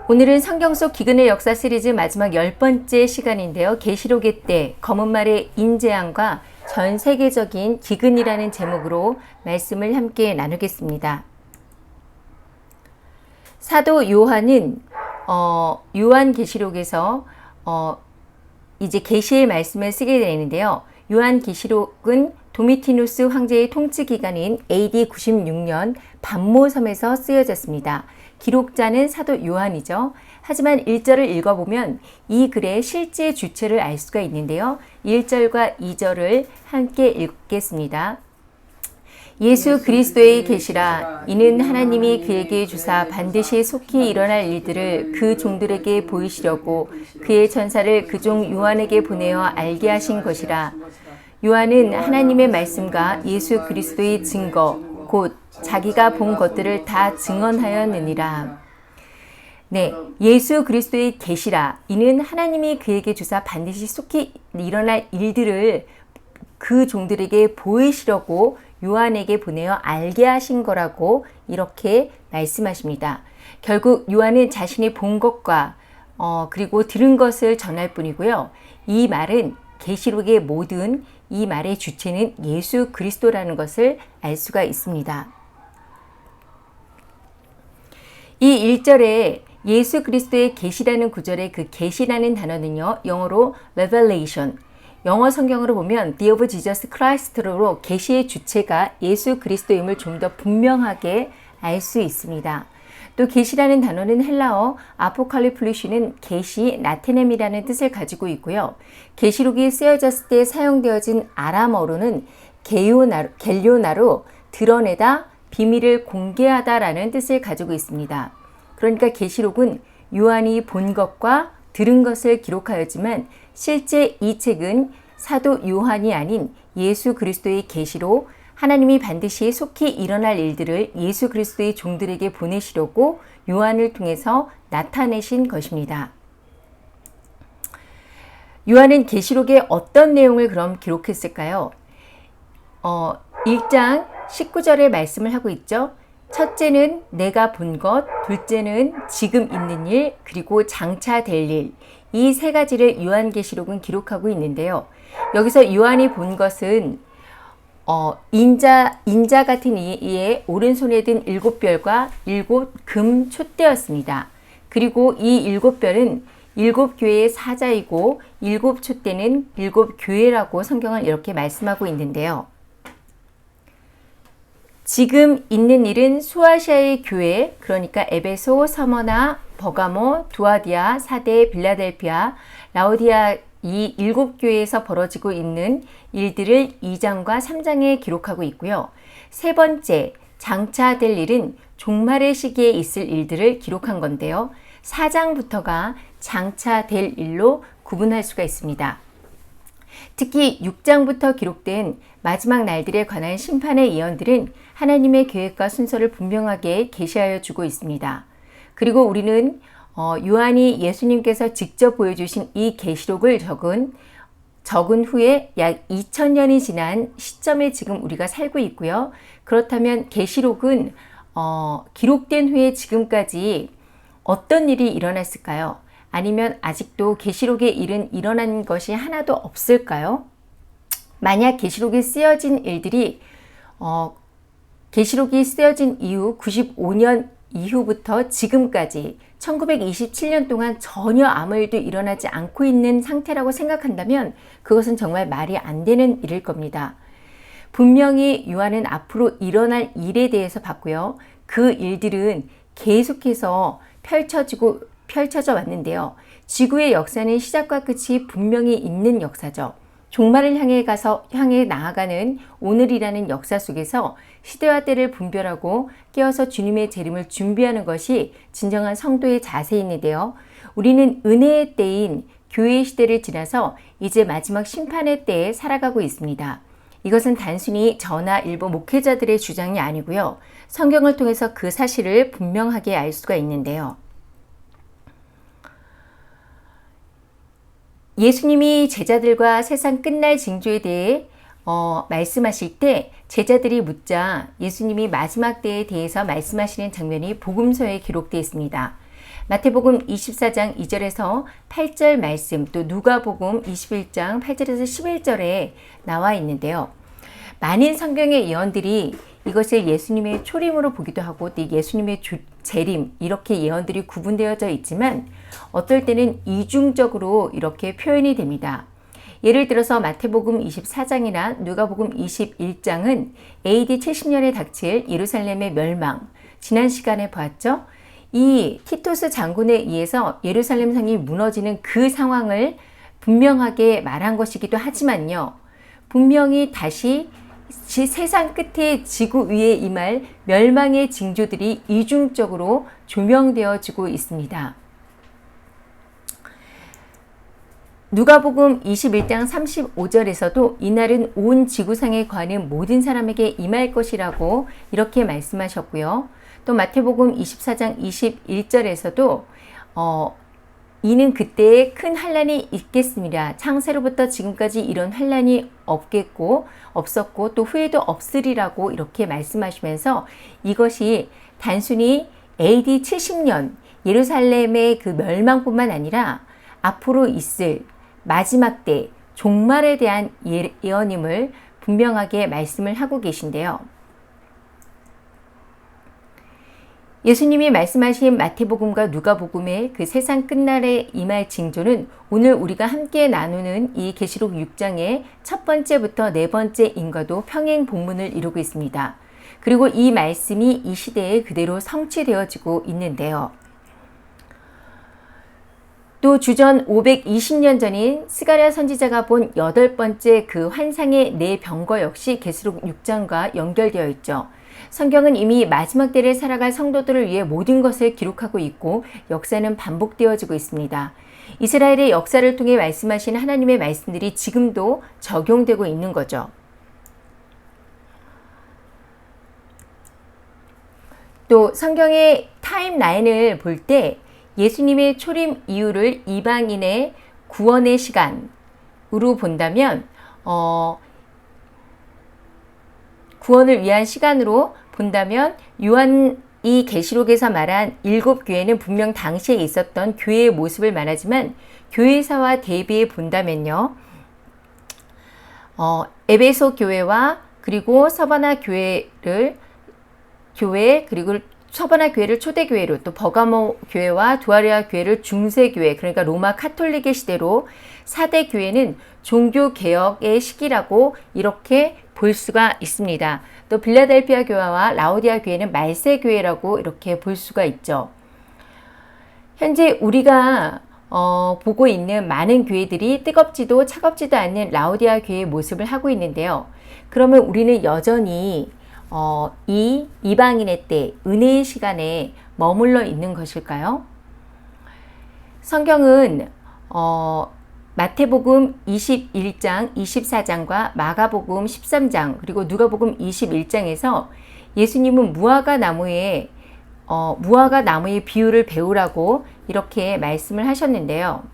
오늘은 성경 속 기근의 역사 시리즈 마지막 10번째 시간인데요. 계시록의 때 검은 말의 인재앙과 전 세계적인 기근이라는 제목으로 말씀을 함께 나누겠습니다. 사도 요한은 요한계시록에서 이제 계시의 말씀을 쓰게 되는데요. 요한계시록은 도미티누스 황제의 통치 기간인 AD 96년 반모섬에서 쓰여졌습니다. 기록자는 사도 요한이죠. 하지만 1절을 읽어보면 이 글의 실제 주체를 알 수가 있는데요. 1절과 2절을 함께 읽겠습니다. 예수 그리스도의 계시라. 이는 하나님이 그에게 주사 반드시 속히 일어날 일들을 그 종들에게 보이시려고 그의 전사를 그 종 요한에게 보내어 알게 하신 것이라. 요한은 하나님의 말씀과 예수 그리스도의 증거 곧 자기가 본 것들을 다 증언하였느니라. 네, 예수 그리스도의 계시라. 이는 하나님이 그에게 주사 반드시 속히 일어날 일들을 그 종들에게 보이시려고 요한에게 보내어 알게 하신 거라고 이렇게 말씀하십니다. 결국 요한은 자신이 본 것과 그리고 들은 것을 전할 뿐이고요. 이 말은 계시록의 모든 이 말의 주체는 예수 그리스도라는 것을 알 수가 있습니다. 이 1절에 예수 그리스도의 계시라는 구절의 그 계시라는 단어는요. 영어로 revelation, 영어 성경으로 보면 The of Jesus Christ로 계시의 주체가 예수 그리스도임을 좀 더 분명하게 알 수 있습니다. 또 계시라는 단어는 헬라어 아포칼리플리시는 계시, 나테넴이라는 뜻을 가지고 있고요. 계시록이 쓰여졌을 때 사용되어진 아람어로는 겔요나로 드러내다, 비밀을 공개하다라는 뜻을 가지고 있습니다. 그러니까 계시록은 요한이 본 것과 들은 것을 기록하였지만 실제 이 책은 사도 요한이 아닌 예수 그리스도의 계시로 하나님이 반드시 속히 일어날 일들을 예수 그리스도의 종들에게 보내시려고 요한을 통해서 나타내신 것입니다. 요한은 계시록에 어떤 내용을 그럼 기록했을까요? 1장 19절의 말씀을 하고 있죠. 첫째는 내가 본 것, 둘째는 지금 있는 일, 그리고 장차 될 일. 이 세 가지를 요한계시록은 기록하고 있는데요. 여기서 요한이 본 것은 인자 같은 이의 오른손에 든 7별과 7금 촛대였습니다. 그리고 이 7별은 7교회의 사자이고 7촛대는 7교회라고 성경은 이렇게 말씀하고 있는데요. 지금 있는 일은 수아시아의 교회, 그러니까 에베소, 서머나, 버가모, 두아디아, 사데, 빌라델피아, 라오디아 이 7교회에서 벌어지고 있는 일들을 2장과 3장에 기록하고 있고요. 세 번째, 장차 될 일은 종말의 시기에 있을 일들을 기록한 건데요. 4장부터가 장차 될 일로 구분할 수가 있습니다. 특히 6장부터 기록된 마지막 날들에 관한 심판의 예언들은 하나님의 계획과 순서를 분명하게 계시하여 주고 있습니다. 그리고 우리는 요한이 예수님께서 직접 보여주신 이 계시록을 적은 후에 약 2000년이 지난 시점에 지금 우리가 살고 있고요. 그렇다면 계시록은 기록된 후에 지금까지 어떤 일이 일어났을까요? 아니면 아직도 계시록의 일은 일어난 것이 하나도 없을까요? 만약 계시록에 쓰여진 일들이 계시록이 쓰여진 이후 95년 이후부터 지금까지 1927년 동안 전혀 아무 일도 일어나지 않고 있는 상태라고 생각한다면 그것은 정말 말이 안 되는 일일 겁니다. 분명히 요한은 앞으로 일어날 일에 대해서 봤고요. 그 일들은 계속해서 펼쳐져 왔는데요. 지구의 역사는 시작과 끝이 분명히 있는 역사죠. 종말을 향해 나아가는 오늘이라는 역사 속에서 시대와 때를 분별하고 깨어서 주님의 재림을 준비하는 것이 진정한 성도의 자세인데요. 우리는 은혜의 때인 교회의 시대를 지나서 이제 마지막 심판의 때에 살아가고 있습니다. 이것은 단순히 저나 일부 목회자들의 주장이 아니고요. 성경을 통해서 그 사실을 분명하게 알 수가 있는데요. 예수님이 제자들과 세상 끝날 징조에 대해 말씀하실 때 제자들이 묻자 예수님이 마지막 때에 대해서 말씀하시는 장면이 복음서에 기록되어 있습니다. 마태복음 24장 2절에서 8절 말씀, 또 누가복음 21장 8절에서 11절에 나와 있는데요. 많은 성경의 예언들이 이것을 예수님의 초림으로 보기도 하고 또 예수님의 재림 이렇게 예언들이 구분되어져 있지만 어떨 때는 이중적으로 이렇게 표현이 됩니다. 예를 들어서 마태복음 24장이나 누가복음 21장은 AD 70년에 닥칠 예루살렘의 멸망, 지난 시간에 보았죠? 이 티토스 장군에 의해서 예루살렘 성이 무너지는 그 상황을 분명하게 말한 것이기도 하지만요. 분명히 다시 세상 끝에 지구 위에 임할 멸망의 징조들이 이중적으로 조명되어지고 있습니다. 누가복음 21장 35절에서도 이날은 온 지구상에 거하는 모든 사람에게 임할 것이라고 이렇게 말씀하셨고요. 또 마태복음 24장 21절에서도 이는 그때에 큰 환란이 있겠습니다. 창세로부터 지금까지 이런 환란이 없었고 또 후에도 없으리라고 이렇게 말씀하시면서 이것이 단순히 AD 70년 예루살렘의 그 멸망뿐만 아니라 앞으로 있을 마지막 때 종말에 대한 예언임을 분명하게 말씀을 하고 계신데요. 예수님이 말씀하신 마태복음과 누가복음의 그 세상 끝날에 임할 징조는 오늘 우리가 함께 나누는 이 계시록 6장의 첫 번째부터 네 번째인과도 평행 본문을 이루고 있습니다. 그리고 이 말씀이 이 시대에 그대로 성취되어지고 있는데요. 또 주전 520년 전인 스가랴 선지자가 본 여덟 번째 그 환상의 네 병거 역시 계시록 6장과 연결되어 있죠. 성경은 이미 마지막 때를 살아갈 성도들을 위해 모든 것을 기록하고 있고 역사는 반복되어지고 있습니다. 이스라엘의 역사를 통해 말씀하신 하나님의 말씀들이 지금도 적용되고 있는 거죠. 또 성경의 타임라인을 볼 때 예수님의 초림 이후를 이방인의 구원의 시간으로 본다면 구원을 위한 시간으로 본다면 요한이 계시록에서 말한 7교회는 분명 당시에 있었던 교회의 모습을 말하지만 교회사와 대비해 본다면요. 에베소 교회와 그리고 서바나 교회를 초대교회로 또 버가모 교회와 두아리아 교회를 중세교회 그러니까 로마 카톨릭의 시대로 4대 교회는 종교개혁의 시기라고 이렇게 볼 수가 있습니다. 또 빌라델피아 교회와 라오디아 교회는 말세 교회라고 이렇게 볼 수가 있죠. 현재 우리가 보고 있는 많은 교회들이 뜨겁지도 차갑지도 않는 라오디아 교회의 모습을 하고 있는데요. 그러면 우리는 여전히 이 이방인의 때 은혜의 시간에 머물러 있는 것일까요? 성경은 마태복음 21장, 24장과 마가복음 13장 그리고 누가복음 21장에서 예수님은 무화과 나무의 비유를 배우라고 이렇게 말씀을 하셨는데요.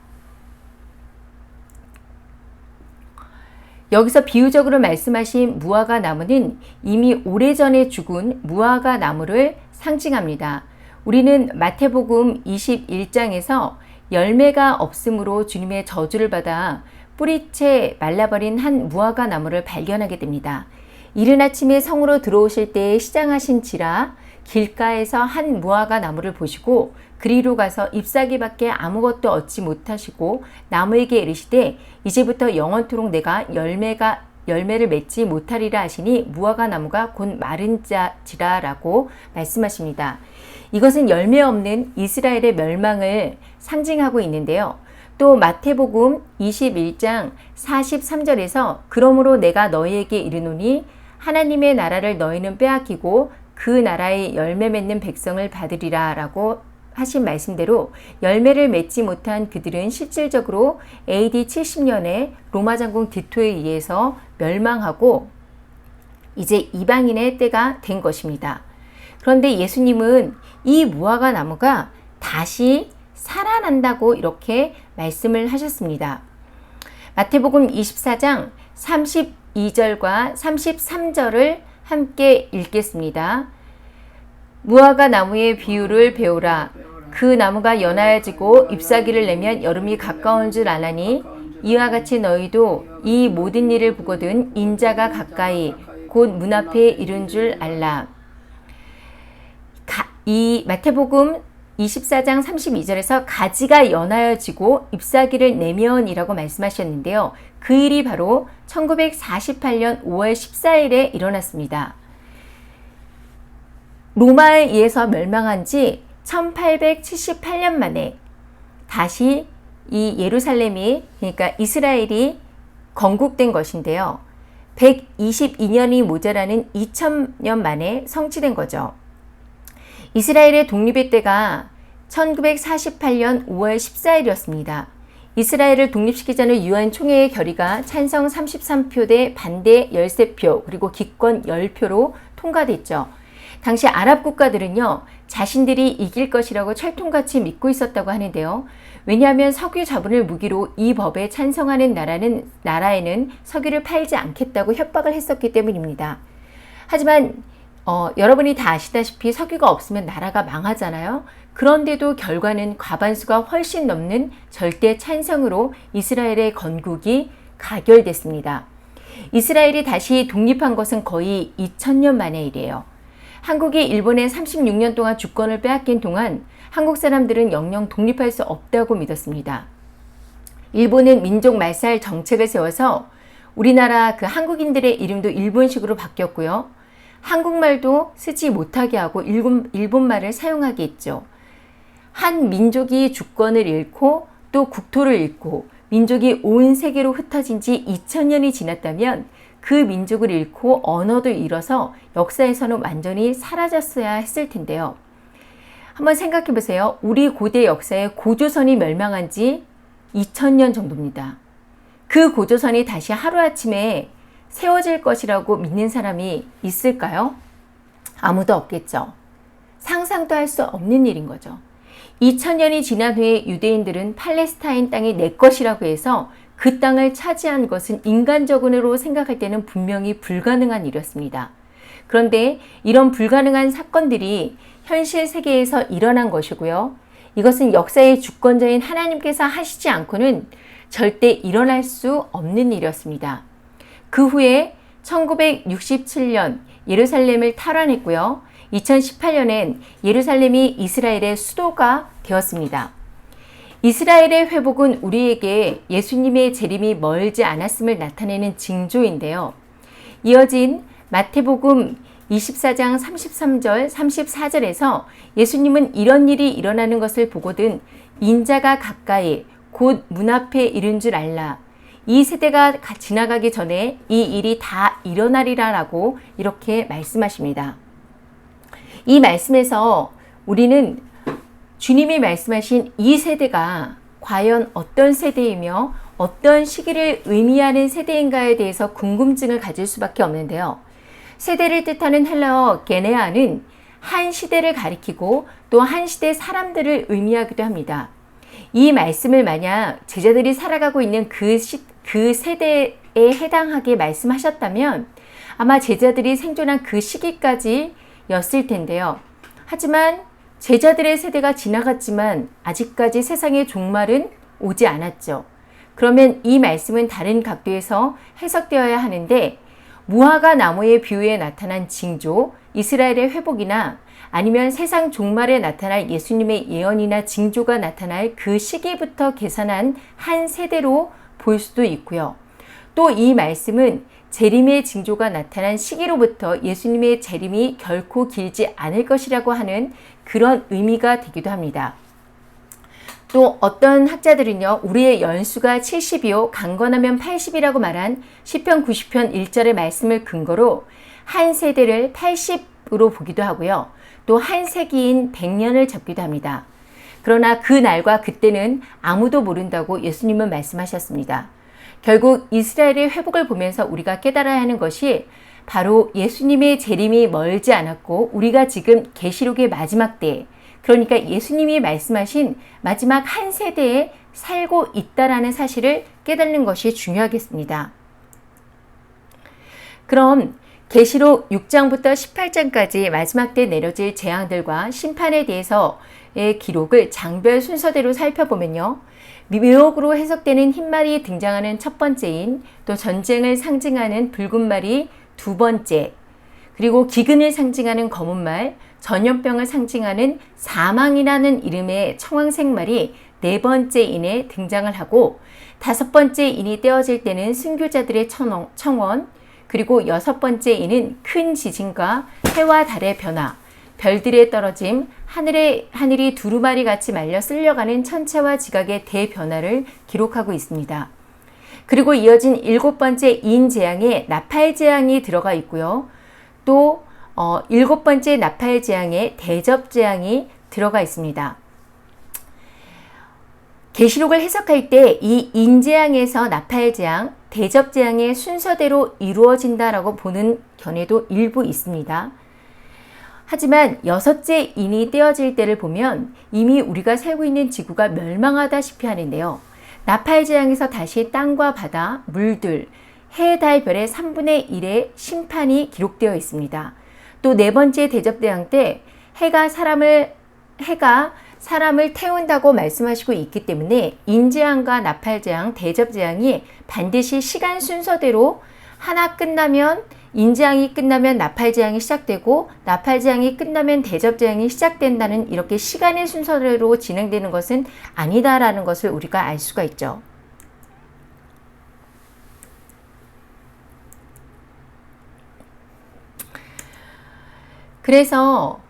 여기서 비유적으로 말씀하신 무화과 나무는 이미 오래전에 죽은 무화과 나무를 상징합니다. 우리는 마태복음 21장에서 열매가 없으므로 주님의 저주를 받아 뿌리채 말라버린 한 무화과 나무를 발견하게 됩니다. 이른 아침에 성으로 들어오실 때에 시장하신지라 길가에서 한 무화과 나무를 보시고 그리로 가서 잎사귀밖에 아무것도 얻지 못하시고 나무에게 이르시되 이제부터 영원토록 내가 열매를 맺지 못하리라 하시니 무화과 나무가 곧 마른 자지라라고 말씀하십니다. 이것은 열매 없는 이스라엘의 멸망을 상징하고 있는데요. 또 마태복음 21장 43절에서 그러므로 내가 너희에게 이르노니 하나님의 나라를 너희는 빼앗기고 그 나라의 열매 맺는 백성을 받으리라 라고 하신 말씀대로 열매를 맺지 못한 그들은 실질적으로 AD 70년에 로마 장군 디토에 의해서 멸망하고 이제 이방인의 때가 된 것입니다. 그런데 예수님은 이 무화과 나무가 다시 살아난다고 이렇게 말씀을 하셨습니다. 마태복음 24장 32절과 33절을 함께 읽겠습니다. 무화과 나무의 비유를 배우라. 그 그 나무가 연하여지고 잎사귀를 내면 여름이 가까운 줄 아나니 이와 같이 너희도 이 모든 일을 보거든 인자가 가까이 곧 문 앞에 이른 줄 알라. 이 마태복음 24장 32절에서 가지가 연하여지고 잎사귀를 내면이라고 말씀하셨는데요. 그 일이 바로 1948년 5월 14일에 일어났습니다. 로마에 의해서 멸망한 지 1878년 만에 다시 이 예루살렘이, 그러니까 이스라엘이 건국된 것인데요. 122년이 모자라는 2000년 만에 성취된 거죠. 이스라엘의 독립의 때가 1948년 5월 14일이었습니다. 이스라엘을 독립시키자는 유엔 총회의 결의가 찬성 33표 대 반대 13표 그리고 기권 10표로 통과됐죠. 당시 아랍 국가들은요, 자신들이 이길 것이라고 철통같이 믿고 있었다고 하는데요. 왜냐하면 석유 자본을 무기로 이 법에 찬성하는 나라에는 석유를 팔지 않겠다고 협박을 했었기 때문입니다. 하지만 여러분이 다 아시다시피 석유가 없으면 나라가 망하잖아요. 그런데도 결과는 과반수가 훨씬 넘는 절대 찬성으로 이스라엘의 건국이 가결됐습니다. 이스라엘이 다시 독립한 것은 거의 2000년 만의 일이에요. 한국이 일본에 36년 동안 주권을 빼앗긴 동안 한국 사람들은 영영 독립할 수 없다고 믿었습니다. 일본은 민족 말살 정책을 세워서 우리나라 그 한국인들의 이름도 일본식으로 바뀌었고요. 한국말도 쓰지 못하게 하고 일본말을 사용하게 했죠. 한 민족이 주권을 잃고 또 국토를 잃고 민족이 온 세계로 흩어진 지 2000년이 지났다면 그 민족을 잃고 언어도 잃어서 역사에서는 완전히 사라졌어야 했을 텐데요. 한번 생각해 보세요. 우리 고대 역사에 고조선이 멸망한 지 2000년 정도입니다. 그 고조선이 다시 하루아침에 세워질 것이라고 믿는 사람이 있을까요? 아무도 없겠죠. 상상도 할 수 없는 일인 거죠. 2000년이 지난 후에 유대인들은 팔레스타인 땅이 내 것이라고 해서 그 땅을 차지한 것은 인간적으로 생각할 때는 분명히 불가능한 일이었습니다. 그런데 이런 불가능한 사건들이 현실 세계에서 일어난 것이고요. 이것은 역사의 주권자인 하나님께서 하시지 않고는 절대 일어날 수 없는 일이었습니다. 그 후에 1967년 예루살렘을 탈환했고요. 2018년엔 예루살렘이 이스라엘의 수도가 되었습니다. 이스라엘의 회복은 우리에게 예수님의 재림이 멀지 않았음을 나타내는 징조인데요. 이어진 마태복음 24장 33절, 34절에서 예수님은 이런 일이 일어나는 것을 보거든 인자가 가까이 곧 문 앞에 이른 줄 알라. 이 세대가 지나가기 전에 이 일이 다 일어나리라라고 이렇게 말씀하십니다. 이 말씀에서 우리는 주님이 말씀하신 이 세대가 과연 어떤 세대이며 어떤 시기를 의미하는 세대인가에 대해서 궁금증을 가질 수밖에 없는데요. 세대를 뜻하는 헬라어 게네아는 한 시대를 가리키고 또 한 시대 사람들을 의미하기도 합니다. 이 말씀을 만약 제자들이 살아가고 있는 그 세대에 해당하게 말씀하셨다면 아마 제자들이 생존한 그 시기까지였을 텐데요. 하지만 제자들의 세대가 지나갔지만 아직까지 세상의 종말은 오지 않았죠. 그러면 이 말씀은 다른 각도에서 해석되어야 하는데 무화과 나무의 비유에 나타난 징조, 이스라엘의 회복이나 아니면 세상 종말에 나타날 예수님의 예언이나 징조가 나타날 그 시기부터 계산한 한 세대로 볼 수도 있고요. 또 이 말씀은 재림의 징조가 나타난 시기로부터 예수님의 재림이 결코 길지 않을 것이라고 하는 그런 의미가 되기도 합니다. 또 어떤 학자들은요, 우리의 연수가 70이요 강건하면 80이라고 말한 시편 90편 1절의 말씀을 근거로 한 세대를 80으로 보기도 하고요. 또 한 세기인 100년을 잡기도 합니다. 그러나 그 날과 그때는 아무도 모른다고 예수님은 말씀하셨습니다. 결국 이스라엘의 회복을 보면서 우리가 깨달아야 하는 것이 바로 예수님의 재림이 멀지 않았고 우리가 지금 계시록의 마지막 때, 그러니까 예수님이 말씀하신 마지막 한 세대에 살고 있다라는 사실을 깨닫는 것이 중요하겠습니다. 그럼 계시록 6장부터 18장까지 마지막 때 내려질 재앙들과 심판에 대해서의 기록을 장별 순서대로 살펴보면요. 묘역으로 해석되는 흰말이 등장하는 첫 번째인, 또 전쟁을 상징하는 붉은 말이 두 번째, 그리고 기근을 상징하는 검은 말, 전염병을 상징하는 사망이라는 이름의 청황색 말이 네 번째 인에 등장을 하고, 다섯 번째 인이 떼어질 때는 순교자들의 청원, 그리고 여섯 번째 인은 큰 지진과 해와 달의 변화, 별들의 떨어짐, 하늘이 두루마리 같이 말려 쓸려가는 천체와 지각의 대변화를 기록하고 있습니다. 그리고 이어진 일곱 번째 인 재앙에 나팔 재앙이 들어가 있고요. 또 일곱 번째 나팔 재앙에 대접 재앙이 들어가 있습니다. 계시록을 해석할 때 이 인재앙에서 나팔재앙, 대접재앙의 순서대로 이루어진다라고 보는 견해도 일부 있습니다. 하지만 여섯째 인이 떼어질 때를 보면 이미 우리가 살고 있는 지구가 멸망하다시피 하는데요. 나팔재앙에서 다시 땅과 바다, 물들, 해, 달, 별의 3분의 1의 심판이 기록되어 있습니다. 또 네 번째 대접재앙 때 해가 사람을 태운다고 말씀하시고 있기 때문에 인재앙과 나팔재앙, 대접재앙이 반드시 시간 순서대로 하나 끝나면 인재앙이 끝나면 나팔재앙이 시작되고 나팔재앙이 끝나면 대접재앙이 시작된다는 이렇게 시간의 순서대로 진행되는 것은 아니다라는 것을 우리가 알 수가 있죠. 그래서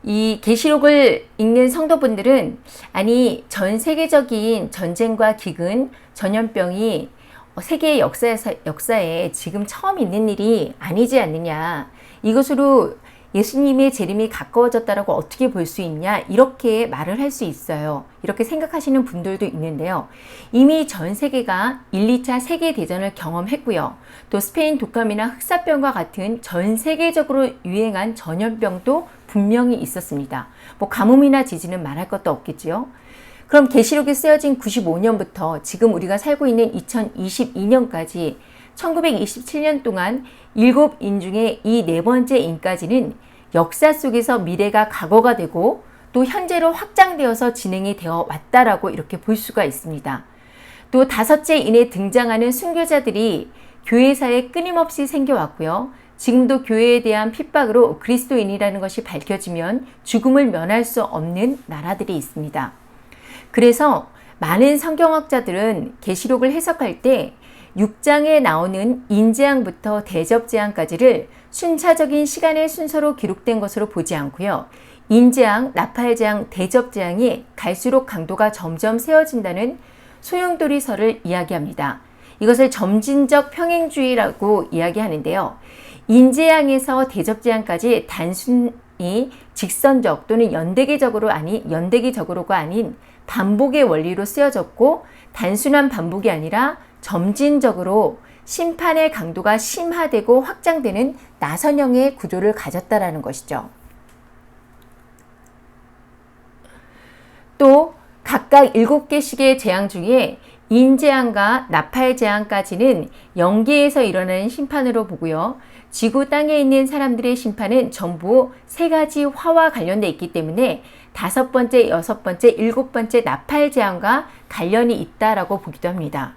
이 계시록을 읽는 성도분들은 아니 전 세계적인 전쟁과 기근, 전염병이 세계의 역사에 지금 처음 있는 일이 아니지 않느냐. 이것으로 예수님의 재림이 가까워졌다라고 어떻게 볼 수 있냐. 이렇게 말을 할 수 있어요. 이렇게 생각하시는 분들도 있는데요. 이미 전 세계가 1, 2차 세계대전을 경험했고요. 또 스페인 독감이나 흑사병과 같은 전 세계적으로 유행한 전염병도 분명히 있었습니다. 뭐 가뭄이나 지진은 말할 것도 없겠지요. 그럼 계시록에 쓰여진 95년부터 지금 우리가 살고 있는 2022년까지 1927년 동안 7인 중에 이 네 번째 인까지는 역사 속에서 미래가 과거가 되고 또 현재로 확장되어서 진행이 되어 왔다라고 이렇게 볼 수가 있습니다. 또 다섯째 인에 등장하는 순교자들이 교회사에 끊임없이 생겨왔고요. 지금도 교회에 대한 핍박으로 그리스도인이라는 것이 밝혀지면 죽음을 면할 수 없는 나라들이 있습니다. 그래서 많은 성경학자들은 계시록을 해석할 때 6장에 나오는 인재앙부터 대접재앙까지를 순차적인 시간의 순서로 기록된 것으로 보지 않고요. 인재앙, 나팔재앙, 대접재앙이 갈수록 강도가 점점 세워진다는 소용돌이설을 이야기합니다. 이것을 점진적 평행주의라고 이야기하는데요. 인재앙에서 대접재앙까지 단순히 직선적 또는 연대기적으로가 아닌 반복의 원리로 쓰여졌고 단순한 반복이 아니라 점진적으로 심판의 강도가 심화되고 확장되는 나선형의 구조를 가졌다라는 것이죠. 또 각각 7개씩의 재앙 중에 인재앙과 나팔재앙까지는 영계에서 일어나는 심판으로 보고요. 지구 땅에 있는 사람들의 심판은 전부 3가지 화와 관련되어 있기 때문에 5번째, 6번째, 7번째 나팔재앙과 관련이 있다라고 보기도 합니다.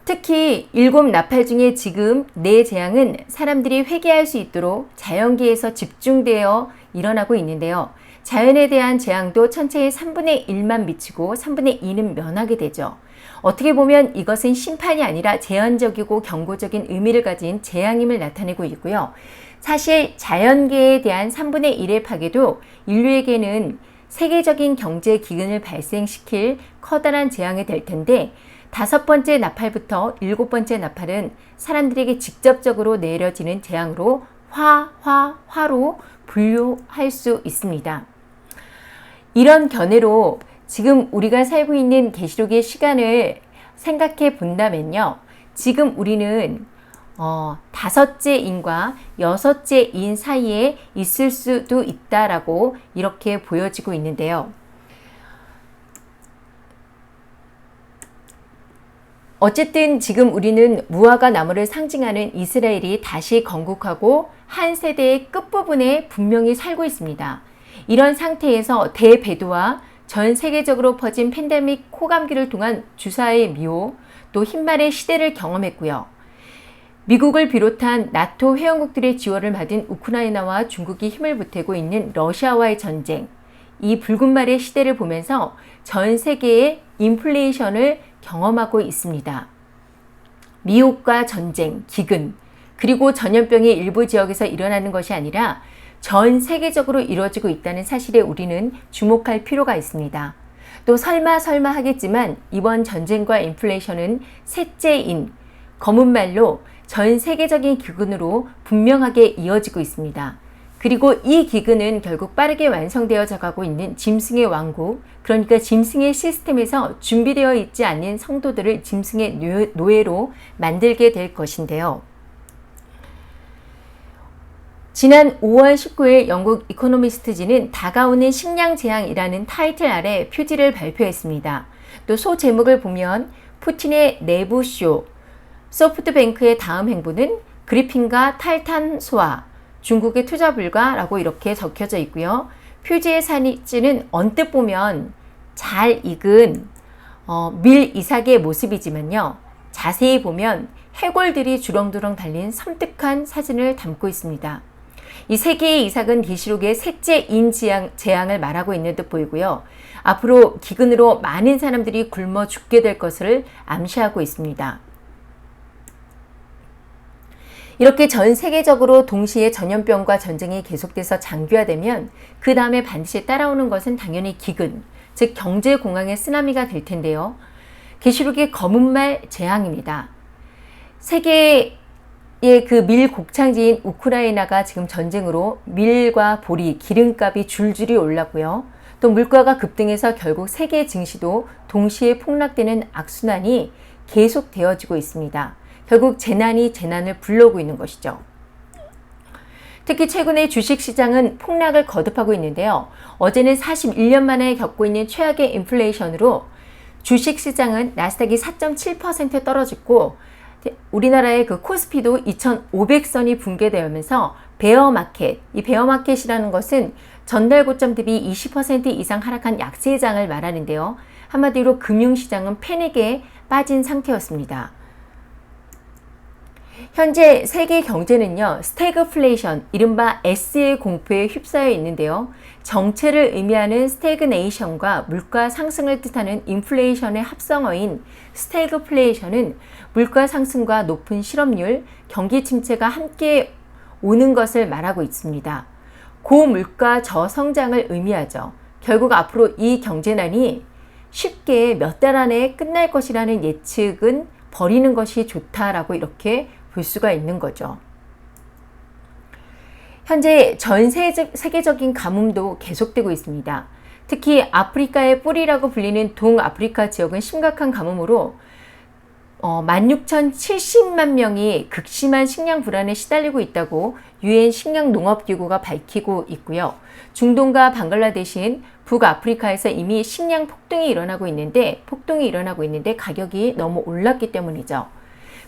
특히 7 나팔 중에 지금 4 재앙은 사람들이 회개할 수 있도록 자연계에서 집중되어 일어나고 있는데요. 자연에 대한 재앙도 천체의 3분의 1만 미치고 3분의 2는 면하게 되죠. 어떻게 보면 이것은 심판이 아니라 제한적이고 경고적인 의미를 가진 재앙임을 나타내고 있고요. 사실 자연계에 대한 3분의 1의 파괴도 인류에게는 세계적인 경제 기근을 발생시킬 커다란 재앙이 될 텐데 5번째 나팔부터 7번째 나팔은 사람들에게 직접적으로 내려지는 재앙으로 화로 분류할 수 있습니다. 이런 견해로 지금 우리가 살고 있는 계시록의 시간을 생각해 본다면요. 지금 우리는 5째 인과 6째 인 사이에 있을 수도 있다라고 이렇게 보여지고 있는데요. 어쨌든 지금 우리는 무화과 나무를 상징하는 이스라엘이 다시 건국하고 한 세대의 끝부분에 분명히 살고 있습니다. 이런 상태에서 대배도와 전 세계적으로 퍼진 팬데믹 코감기를 통한 주사의 미호, 또 흰말의 시대를 경험했고요. 미국을 비롯한 나토 회원국들의 지원을 받은 우크라이나와 중국이 힘을 보태고 있는 러시아와의 전쟁, 이 붉은 말의 시대를 보면서 전 세계의 인플레이션을 경험하고 있습니다. 미혹과 전쟁, 기근, 그리고 전염병이 일부 지역에서 일어나는 것이 아니라 전 세계적으로 이루어지고 있다는 사실에 우리는 주목할 필요가 있습니다. 또 설마 하겠지만 이번 전쟁과 인플레이션은 셋째인 검은 말로 전 세계적인 기근으로 분명하게 이어지고 있습니다. 그리고 이 기근은 결국 빠르게 완성되어져 가고 있는 짐승의 왕국, 그러니까 짐승의 시스템에서 준비되어 있지 않은 성도들을 짐승의 노예로 만들게 될 것인데요. 지난 5월 19일 영국 이코노미스트지는 다가오는 식량 재앙이라는 타이틀 아래 표지를 발표했습니다. 또 소제목을 보면 푸틴의 내부쇼, 소프트뱅크의 다음 행보는 그리핀과 탈탄소화, 중국의 투자 불가라고 이렇게 적혀져 있고요. 표지의 사진은 언뜻 보면 잘 익은 밀 이삭의 모습이지만요. 자세히 보면 해골들이 주렁주렁 달린 섬뜩한 사진을 담고 있습니다. 이 세 개의 이삭은 계시록의 셋째 재앙을 말하고 있는 듯 보이고요. 앞으로 기근으로 많은 사람들이 굶어 죽게 될 것을 암시하고 있습니다. 이렇게 전 세계적으로 동시에 전염병과 전쟁이 계속돼서 장기화되면 그 다음에 반드시 따라오는 것은 당연히 기근, 즉 경제공황의 쓰나미가 될 텐데요. 계시록의 검은 말 재앙입니다. 세계의 그 밀 곡창지인 우크라이나가 지금 전쟁으로 밀과 보리, 기름값이 줄줄이 올랐고요. 또 물가가 급등해서 결국 세계 증시도 동시에 폭락되는 악순환이 계속되어지고 있습니다. 결국 재난이 재난을 불러오고 있는 것이죠. 특히 최근에 주식시장은 폭락을 거듭하고 있는데요. 어제는 41년 만에 겪고 있는 최악의 인플레이션으로 주식시장은 나스닥이 4.7% 떨어졌고 우리나라의 그 코스피도 2,500선이 붕괴되면서 베어마켓, 이 베어마켓이라는 것은 전달 고점 대비 20% 이상 하락한 약세장을 말하는데요. 한마디로 금융시장은 패닉에 빠진 상태였습니다. 현재 세계 경제는요, 스태그플레이션, 이른바 S의 공포에 휩싸여 있는데요. 정체를 의미하는 스태그네이션과 물가 상승을 뜻하는 인플레이션의 합성어인 스태그플레이션은 물가 상승과 높은 실업률, 경기 침체가 함께 오는 것을 말하고 있습니다. 고물가 저성장을 의미하죠. 결국 앞으로 이 경제난이 쉽게 몇 달 안에 끝날 것이라는 예측은 버리는 것이 좋다라고 이렇게 볼 수가 있는 거죠. 현재 전 세계적인 가뭄도 계속되고 있습니다. 특히 아프리카의 뿌리라고 불리는 동아프리카 지역은 심각한 가뭄으로 16,070만 명이 극심한 식량 불안에 시달리고 있다고 유엔 식량농업기구가 밝히고 있고요. 중동과 방글라데시는 북아프리카에서 이미 식량 폭등이 일어나고 있는데 가격이 너무 올랐기 때문이죠.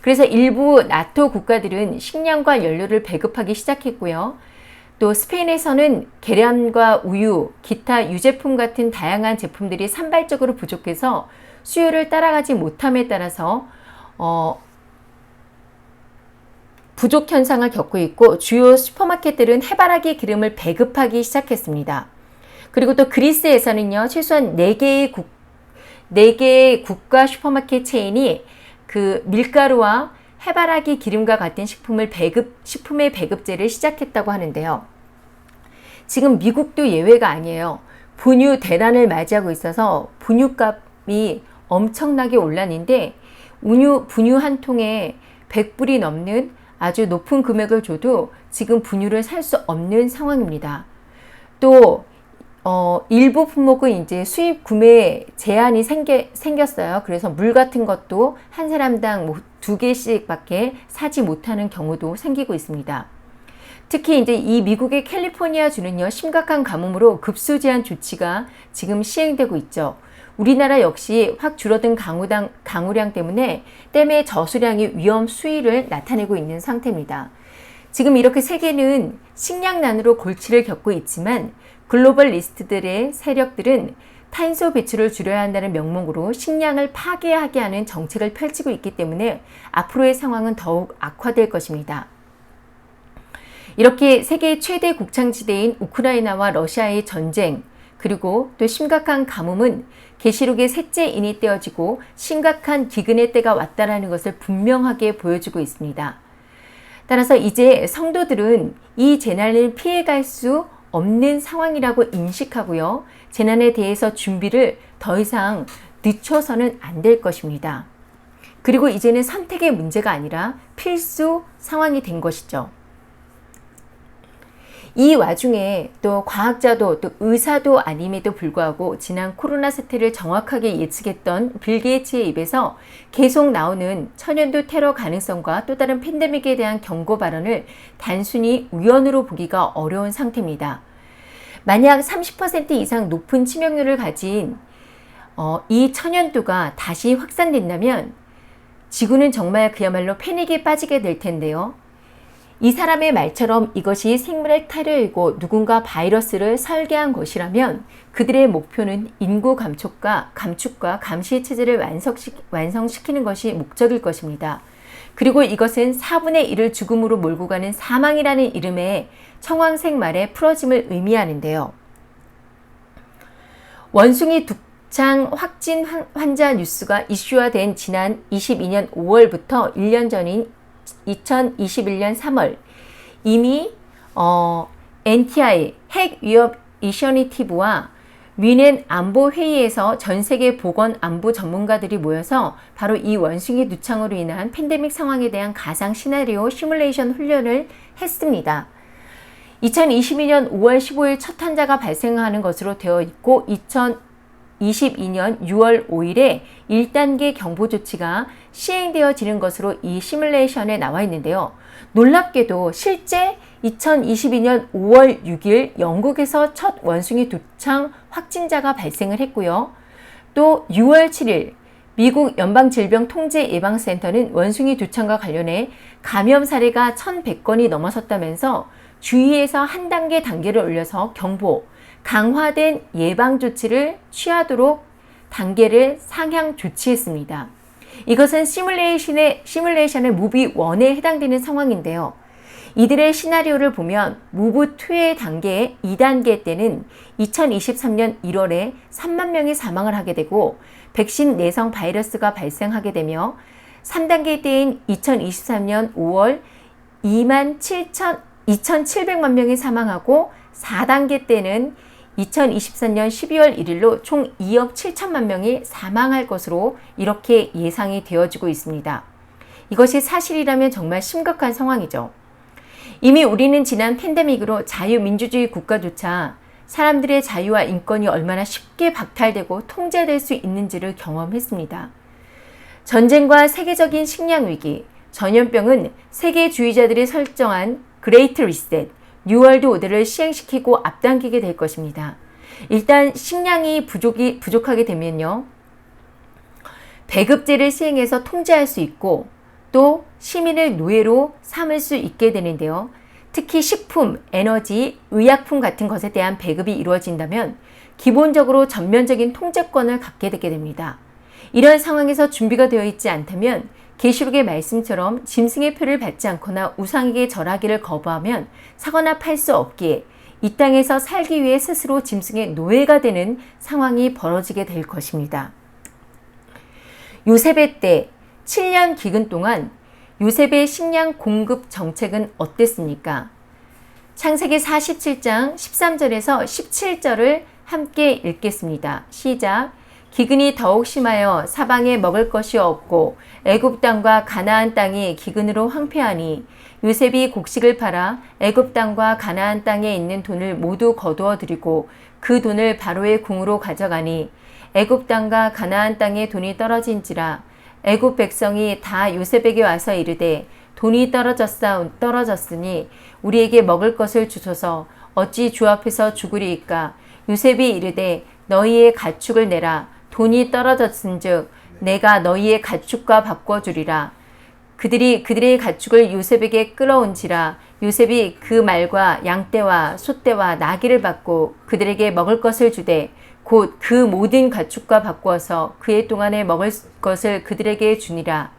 그래서 일부 나토 국가들은 식량과 연료를 배급하기 시작했고요. 또 스페인에서는 계란과 우유, 기타 유제품 같은 다양한 제품들이 산발적으로 부족해서 수요를 따라가지 못함에 따라서 부족 현상을 겪고 있고 주요 슈퍼마켓들은 해바라기 기름을 배급하기 시작했습니다. 그리고 또 그리스에서는요, 최소한 4개의 국가 슈퍼마켓 체인이 그 밀가루와 해바라기 기름과 같은 식품의 배급제를 시작했다고 하는데요. 지금 미국도 예외가 아니에요. 분유 대란을 맞이하고 있어서 분유값이 엄청나게 올랐는데 분유 한 통에 100불이 넘는 아주 높은 금액을 줘도 지금 분유를 살 수 없는 상황입니다. 또 일부 품목은 이제 수입 구매 제한이 생겼어요. 그래서 물 같은 것도 한 사람당 2개씩밖에 사지 못하는 경우도 생기고 있습니다. 특히 이제 이 미국의 캘리포니아 주는요, 심각한 가뭄으로 급수 제한 조치가 지금 시행되고 있죠. 우리나라 역시 확 줄어든 강우량 때문에 댐의 저수량이 위험 수위를 나타내고 있는 상태입니다. 지금 이렇게 세계는 식량난으로 골치를 겪고 있지만 글로벌 리스트들의 세력들은 탄소 배출을 줄여야 한다는 명목으로 식량을 파괴하게 하는 정책을 펼치고 있기 때문에 앞으로의 상황은 더욱 악화될 것입니다. 이렇게 세계 최대 곡창지대인 우크라이나와 러시아의 전쟁, 그리고 또 심각한 가뭄은 계시록의 셋째 인이 떼어지고 심각한 기근의 때가 왔다라는 것을 분명하게 보여주고 있습니다. 따라서 이제 성도들은 이 재난을 피해갈 수 없는 상황이라고 인식하고요. 재난에 대해서 준비를 더 이상 늦춰서는 안 될 것입니다. 그리고 이제는 선택의 문제가 아니라 필수 상황이 된 것이죠. 이 와중에 또 과학자도 또 의사도 아님에도 불구하고 지난 코로나 사태를 정확하게 예측했던 빌 게이츠의 입에서 계속 나오는 천연두 테러 가능성과 또 다른 팬데믹에 대한 경고 발언을 단순히 우연으로 보기가 어려운 상태입니다. 만약 30% 이상 높은 치명률을 가진 이 천연두가 다시 확산된다면 지구는 정말 그야말로 패닉에 빠지게 될 텐데요. 이 사람의 말처럼 이것이 생물의 테러이고 누군가 바이러스를 설계한 것이라면 그들의 목표는 인구 감축과 감시 체제를 완성시키는 것이 목적일 것입니다. 그리고 이것은 4분의 1을 죽음으로 몰고 가는 사망이라는 이름의 청황색 말의 풀어짐을 의미하는데요. 원숭이 독창 확진 환자 뉴스가 이슈화된 지난 22년 5월부터 1년 전인 2021년 3월 이미 NTI 핵위협 이셔니티브와 뮌헨 안보회의에서 전 세계 보건 안보 전문가들이 모여서 바로 이 원숭이 두창으로 인한 팬데믹 상황에 대한 가상 시나리오 시뮬레이션 훈련을 했습니다. 2022년 5월 15일 첫 환자가 발생하는 것으로 되어 있고 2022년 6월 5일에 1단계 경보 조치가 시행되어지는 것으로 이 시뮬레이션에 나와 있는데요. 놀랍게도 실제 2022년 5월 6일 영국에서 첫 원숭이 두창 확진자가 발생을 했고요. 또 6월 7일 미국 연방질병통제예방센터는 원숭이 두창과 관련해 감염 사례가 1,100건이 넘어섰다면서 주의에서 한 단계를 올려서 경보, 강화된 예방 조치를 취하도록 단계를 상향 조치했습니다. 이것은 시뮬레이션의 무비 1에 해당되는 상황인데요. 이들의 시나리오를 보면 무브 2의 단계 2단계 때는 2023년 1월에 3만 명이 사망을 하게 되고 백신 내성 바이러스가 발생하게 되며 3단계 때인 2023년 5월 2,700만 명이 사망하고 4단계 때는 2024년 12월 1일로 총 2억 7천만 명이 사망할 것으로 이렇게 예상이 되어지고 있습니다. 이것이 사실이라면 정말 심각한 상황이죠. 이미 우리는 지난 팬데믹으로 자유민주주의 국가조차 사람들의 자유와 인권이 얼마나 쉽게 박탈되고 통제될 수 있는지를 경험했습니다. 전쟁과 세계적인 식량 위기, 전염병은 세계주의자들이 설정한 그레이트 리셋, 뉴월드 오더를 시행시키고 앞당기게 될 것입니다. 일단 식량이 부족하게 되면요. 배급제를 시행해서 통제할 수 있고 또 시민을 노예로 삼을 수 있게 되는데요. 특히 식품, 에너지, 의약품 같은 것에 대한 배급이 이루어진다면 기본적으로 전면적인 통제권을 갖게 되게 됩니다. 이런 상황에서 준비가 되어 있지 않다면 계시록의 말씀처럼 짐승의 표를 받지 않거나 우상에게 절하기를 거부하면 사거나 팔 수 없기에 이 땅에서 살기 위해 스스로 짐승의 노예가 되는 상황이 벌어지게 될 것입니다. 요셉의 때 7년 기근 동안 요셉의 식량 공급 정책은 어땠습니까? 창세기 47장 13절에서 17절을 함께 읽겠습니다. 시작. 기근이 더욱 심하여 사방에 먹을 것이 없고 애굽 땅과 가나안 땅이 기근으로 황폐하니 요셉이 곡식을 팔아 애굽 땅과 가나안 땅에 있는 돈을 모두 거두어 들이고 그 돈을 바로의 궁으로 가져가니 애굽 땅과 가나안 땅에 돈이 떨어진지라 애굽 백성이 다 요셉에게 와서 이르되 돈이 떨어졌으니 우리에게 먹을 것을 주소서 어찌 주 앞에서 죽으리이까. 요셉이 이르되 너희의 가축을 내라. 돈이 떨어졌은즉 내가 너희의 가축과 바꿔주리라. 그들이 그들의 가축을 요셉에게 끌어온지라. 요셉이 그 말과 양떼와 소떼와 나귀를 받고 그들에게 먹을 것을 주되 곧 그 모든 가축과 바꾸어서 그의 동안에 먹을 것을 그들에게 주니라.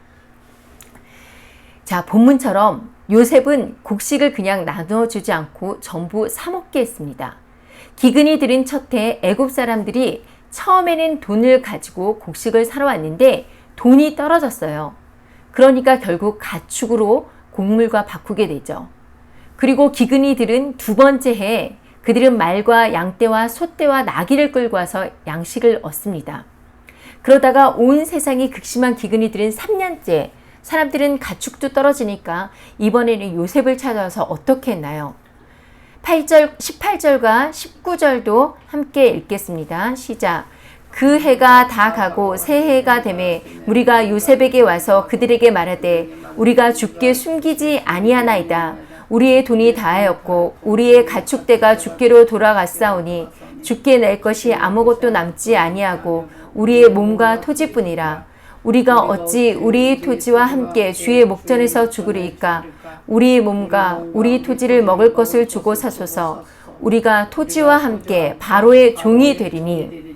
자, 본문처럼 요셉은 곡식을 그냥 나눠주지 않고 전부 사먹게 했습니다. 기근이 들은 첫해 애굽 사람들이 처음에는 돈을 가지고 곡식을 사러 왔는데 돈이 떨어졌어요. 그러니까 결국 가축으로 곡물과 바꾸게 되죠. 그리고 기근이 들은 두 번째 해에 그들은 말과 양떼와 소떼와 나귀를 끌고 와서 양식을 얻습니다. 그러다가 온 세상이 극심한 기근이 들은 3년째 사람들은 가축도 떨어지니까 이번에는 요셉을 찾아서 어떻게 했나요? 18절과 19절도 함께 읽겠습니다. 시작. 그 해가 다 가고 새 해가 되매 우리가 요셉에게 와서 그들에게 말하되 우리가 주께 숨기지 아니하나이다. 우리의 돈이 다하였고 우리의 가축대가 주께로 돌아갔사오니 주께 낼 것이 아무것도 남지 아니하고 우리의 몸과 토지뿐이라. 우리가 어찌 우리의 토지와 함께 주의 목전에서 죽으리이까. 우리의 몸과 우리 토지를 먹을 것을 주고 사소서. 우리가 토지와 함께 바로의 종이 되리니.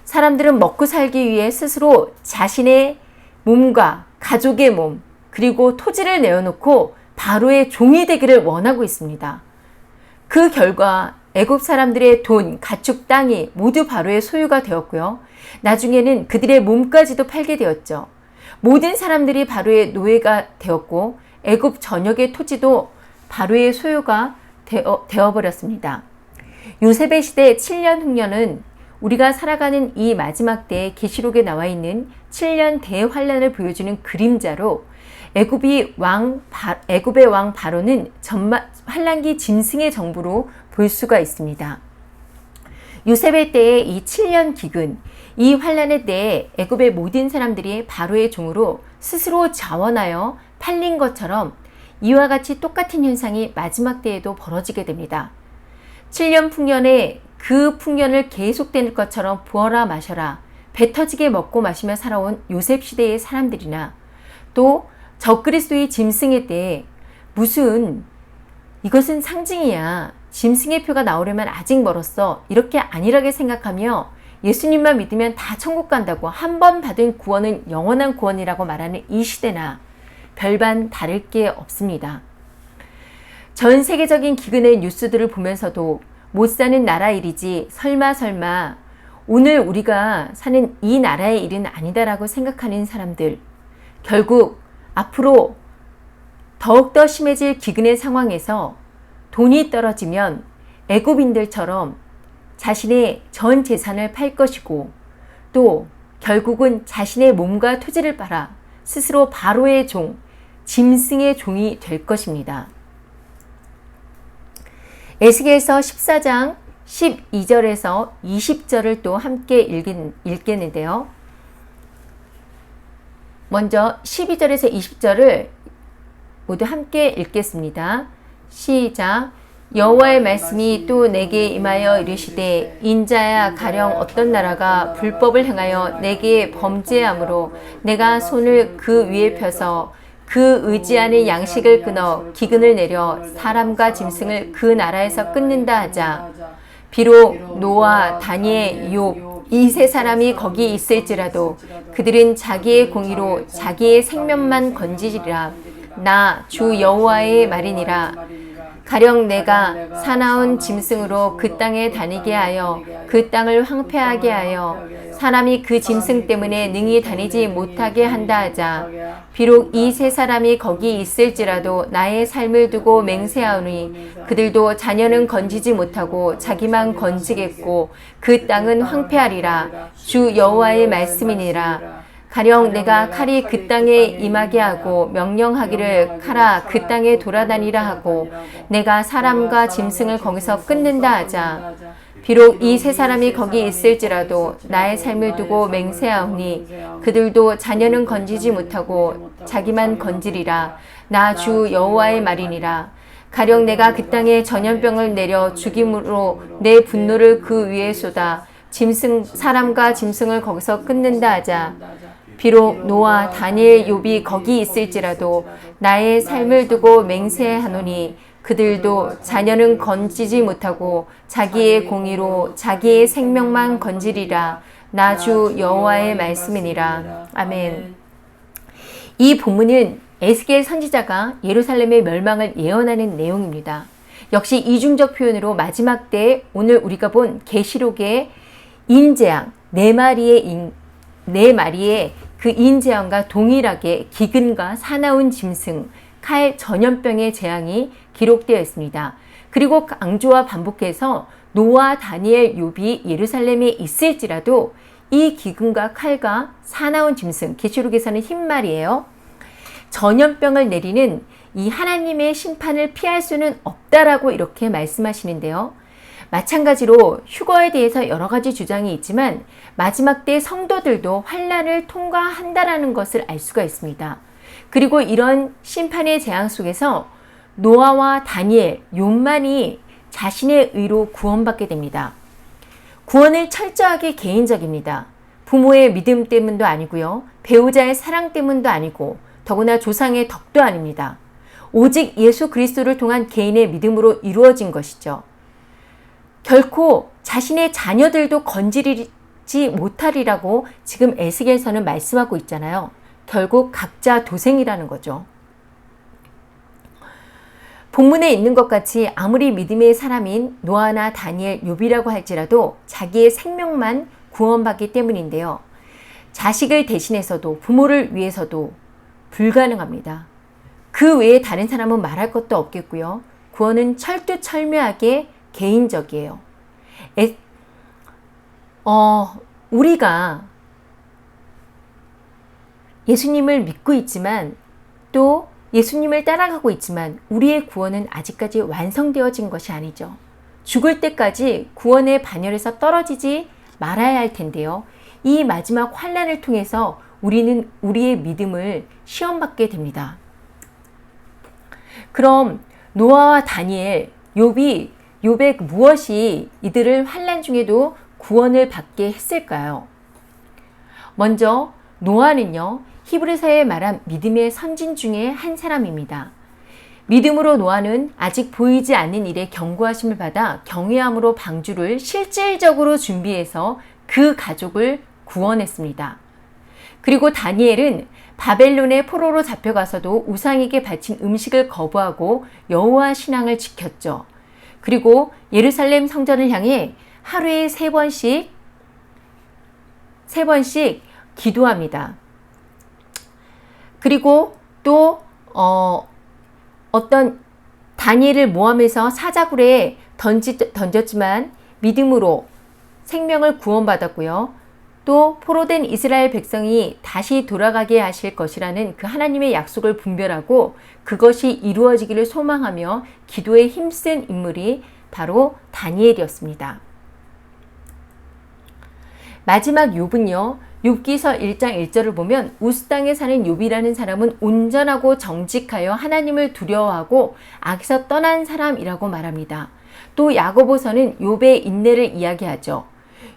사람들은 먹고 살기 위해 스스로 자신의 몸과 가족의 몸 그리고 토지를 내어놓고 바로의 종이 되기를 원하고 있습니다. 그 결과 애굽 사람들의 돈, 가축, 땅이 모두 바로의 소유가 되었고요. 나중에는 그들의 몸까지도 팔게 되었죠. 모든 사람들이 바로의 노예가 되었고 애굽 전역의 토지도 바로의 소유가 되어버렸습니다. 요셉의 시대 7년 흉년은 우리가 살아가는 이 마지막 때에 계시록에 나와 있는 7년 대환란을 보여주는 그림자로 애굽의 왕 바로는 환란기 짐승의 정부로 볼 수가 있습니다. 요셉의 때의 이 7년 기근, 이 환란의 때에 애굽의 모든 사람들이 바로의 종으로 스스로 자원하여 팔린 것처럼 이와 같이 똑같은 현상이 마지막 때에도 벌어지게 됩니다. 7년 풍년에 그 풍년을 계속되는 것처럼 부어라 마셔라 배 터지게 먹고 마시며 살아온 요셉 시대의 사람들이나 또 적그리스도의 짐승의 때에 무슨 이것은 상징이야. 짐승의 표가 나오려면 아직 멀었어. 이렇게 안일하게 생각하며 예수님만 믿으면 다 천국 간다고 한 번 받은 구원은 영원한 구원이라고 말하는 이 시대나 별반 다를 게 없습니다. 전 세계적인 기근의 뉴스들을 보면서도 못 사는 나라 일이지 설마 오늘 우리가 사는 이 나라의 일은 아니다라고 생각하는 사람들, 결국 앞으로 더욱더 심해질 기근의 상황에서 돈이 떨어지면 애굽인들처럼 자신의 전 재산을 팔 것이고 또 결국은 자신의 몸과 토지를 팔아 스스로 바로의 종, 짐승의 종이 될 것입니다. 에스겔서 14장 12절에서 20절을 또 함께 읽겠는데요. 먼저 12절에서 20절을 모두 함께 읽겠습니다. 시작. 여호와의 말씀이 또 내게 임하여 이르시되 인자야 가령 어떤 나라가 불법을 행하여 내게 범죄함으로 내가 손을 그 위에 펴서 그 의지하는 양식을 끊어 기근을 내려 사람과 짐승을 그 나라에서 끊는다 하자. 비록 노아, 다니엘, 욥 이 세 사람이 거기 있을지라도 그들은 자기의 공의로 자기의 생명만 건지리라. 나 주 여호와의 말이니라. 가령 내가 사나운 짐승으로 그 땅에 다니게 하여 그 땅을 황폐하게 하여 사람이 그 짐승 때문에 능히 다니지 못하게 한다 하자. 비록 이 세 사람이 거기 있을지라도 나의 삶을 두고 맹세하오니 그들도 자녀는 건지지 못하고 자기만 건지겠고 그 땅은 황폐하리라. 주 여호와의 말씀이니라. 가령 내가 칼이 그 땅에 임하게 하고 명령하기를 칼아 그 땅에 돌아다니라 하고 내가 사람과 짐승을 거기서 끊는다 하자. 비록 이 세 사람이 거기 있을지라도 나의 삶을 두고 맹세하오니 그들도 자녀는 건지지 못하고 자기만 건지리라. 나 주 여호와의 말이니라. 가령 내가 그 땅에 전염병을 내려 죽임으로 내 분노를 그 위에 쏟아 사람과 짐승을 거기서 끊는다 하자. 비록 노아, 다니엘, 욥이 거기 있을지라도 나의 삶을 두고 맹세하노니 그들도 자녀는 건지지 못하고 자기의 공의로 자기의 생명만 건지리라. 나 주 여호와의 말씀이니라. 아멘. 이 본문은 에스겔 선지자가 예루살렘의 멸망을 예언하는 내용입니다. 역시 이중적 표현으로 마지막 때에 오늘 우리가 본 계시록의 인재앙, 네 마리의 그 인재앙과 동일하게 기근과 사나운 짐승, 칼, 전염병의 재앙이 기록되어 있습니다. 그리고 강조와 반복해서 노아, 다니엘, 욥이 예루살렘에 있을지라도 이 기근과 칼과 사나운 짐승, 계시록에서는 흰 말이에요. 전염병을 내리는 이 하나님의 심판을 피할 수는 없다라고 이렇게 말씀하시는데요. 마찬가지로 휴거에 대해서 여러 가지 주장이 있지만 마지막 때 성도들도 환난을 통과한다라는 것을 알 수가 있습니다. 그리고 이런 심판의 재앙 속에서 노아와 다니엘, 욥만이 자신의 의로 구원받게 됩니다. 구원은 철저하게 개인적입니다. 부모의 믿음 때문도 아니고요. 배우자의 사랑 때문도 아니고 더구나 조상의 덕도 아닙니다. 오직 예수 그리스도를 통한 개인의 믿음으로 이루어진 것이죠. 결코 자신의 자녀들도 건지리지 못하리라고 지금 에스겔서는 말씀하고 있잖아요. 결국 각자 도생이라는 거죠. 본문에 있는 것 같이 아무리 믿음의 사람인 노아나 다니엘, 욥이라고 할지라도 자기의 생명만 구원받기 때문인데요. 자식을 대신해서도 부모를 위해서도 불가능합니다. 그 외에 다른 사람은 말할 것도 없겠고요. 구원은 철두철미하게 개인적이에요. 우리가 예수님을 믿고 있지만 또 예수님을 따라가고 있지만 우리의 구원은 아직까지 완성되어진 것이 아니죠. 죽을 때까지 구원의 반열에서 떨어지지 말아야 할 텐데요. 이 마지막 환난을 통해서 우리는 우리의 믿음을 시험받게 됩니다. 그럼 노아와 다니엘, 욥의 무엇이 이들을 환난 중에도 구원을 받게 했을까요? 먼저 노아는요, 히브리서에 말한 믿음의 선진 중에 한 사람입니다. 믿음으로 노아는 아직 보이지 않는 일에 경고하심을 받아 경외함으로 방주를 실질적으로 준비해서 그 가족을 구원했습니다. 그리고 다니엘은 바벨론의 포로로 잡혀가서도 우상에게 바친 음식을 거부하고 여호와 신앙을 지켰죠. 그리고 예루살렘 성전을 향해 하루에 세 번씩 기도합니다. 그리고 또 어떤 다니엘을 모함해서 사자굴에 던졌지만 믿음으로 생명을 구원받았고요. 또 포로된 이스라엘 백성이 다시 돌아가게 하실 것이라는 그 하나님의 약속을 분별하고 그것이 이루어지기를 소망하며 기도에 힘쓴 인물이 바로 다니엘이었습니다. 마지막 욥은요. 욥기서 1장 1절을 보면 우스 땅에 사는 욥이라는 사람은 온전하고 정직하여 하나님을 두려워하고 악에서 떠난 사람이라고 말합니다. 또 야고보서는 욥의 인내를 이야기하죠.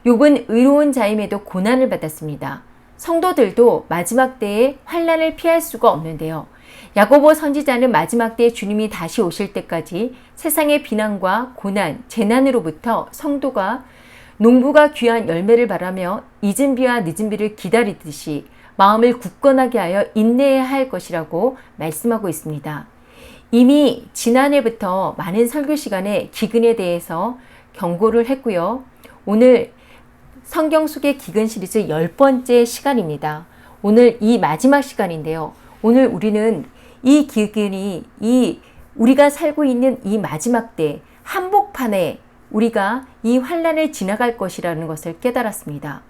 욥은 의로운 자임에도 고난을 받았습니다. 성도들도 마지막 때에 환난을 피할 수가 없는데요. 야고보 선지자는 마지막 때에 주님이 다시 오실 때까지 세상의 비난과 고난, 재난으로부터 성도가 농부가 귀한 열매를 바라며 잊은 비와 늦은 비를 기다리듯이 마음을 굳건하게 하여 인내해야 할 것이라고 말씀하고 있습니다. 이미 지난해부터 많은 설교 시간에 기근에 대해서 경고를 했고요. 오늘 성경 속의 기근 시리즈 10번째 시간입니다. 오늘 이 마지막 시간인데요. 오늘 우리는 이 기근이 우리가 살고 있는 이 마지막 때 한복판에 우리가 이 환난을 지나갈 것이라는 것을 깨달았습니다.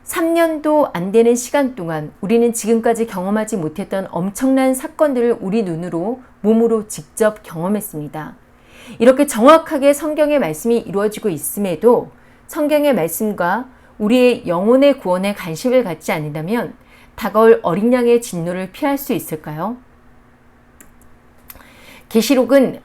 3년도 안 되는 시간 동안 우리는 지금까지 경험하지 못했던 엄청난 사건들을 우리 눈으로 몸으로 직접 경험했습니다. 이렇게 정확하게 성경의 말씀이 이루어지고 있음에도 성경의 말씀과 우리의 영혼의 구원에 관심을 갖지 않는다면 다가올 어린 양의 진노를 피할 수 있을까요? 계시록은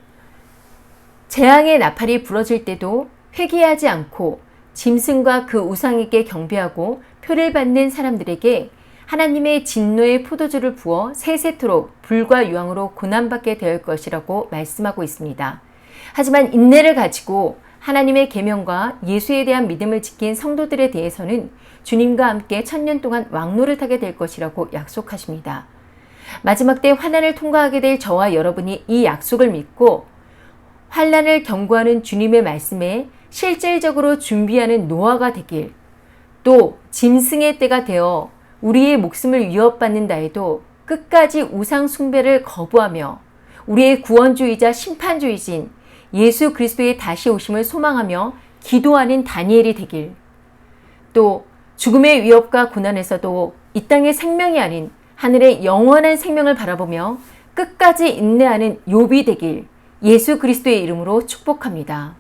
재앙의 나팔이 부러질 때도 회개하지 않고 짐승과 그 우상에게 경배하고 표를 받는 사람들에게 하나님의 진노의 포도주를 부어 세세토록 불과 유황으로 고난받게 될 것이라고 말씀하고 있습니다. 하지만 인내를 가지고 하나님의 계명과 예수에 대한 믿음을 지킨 성도들에 대해서는 주님과 함께 1000년 동안 왕노를 타게 될 것이라고 약속하십니다. 마지막 때 환난을 통과하게 될 저와 여러분이 이 약속을 믿고 환난을 경고하는 주님의 말씀에 실질적으로 준비하는 노아가 되길, 또 짐승의 때가 되어 우리의 목숨을 위협받는다 해도 끝까지 우상 숭배를 거부하며 우리의 구원주이자 심판주이신 예수 그리스도의 다시 오심을 소망하며 기도하는 다니엘이 되길, 또 죽음의 위협과 고난에서도 이 땅의 생명이 아닌 하늘의 영원한 생명을 바라보며 끝까지 인내하는 욥이 되길 예수 그리스도의 이름으로 축복합니다.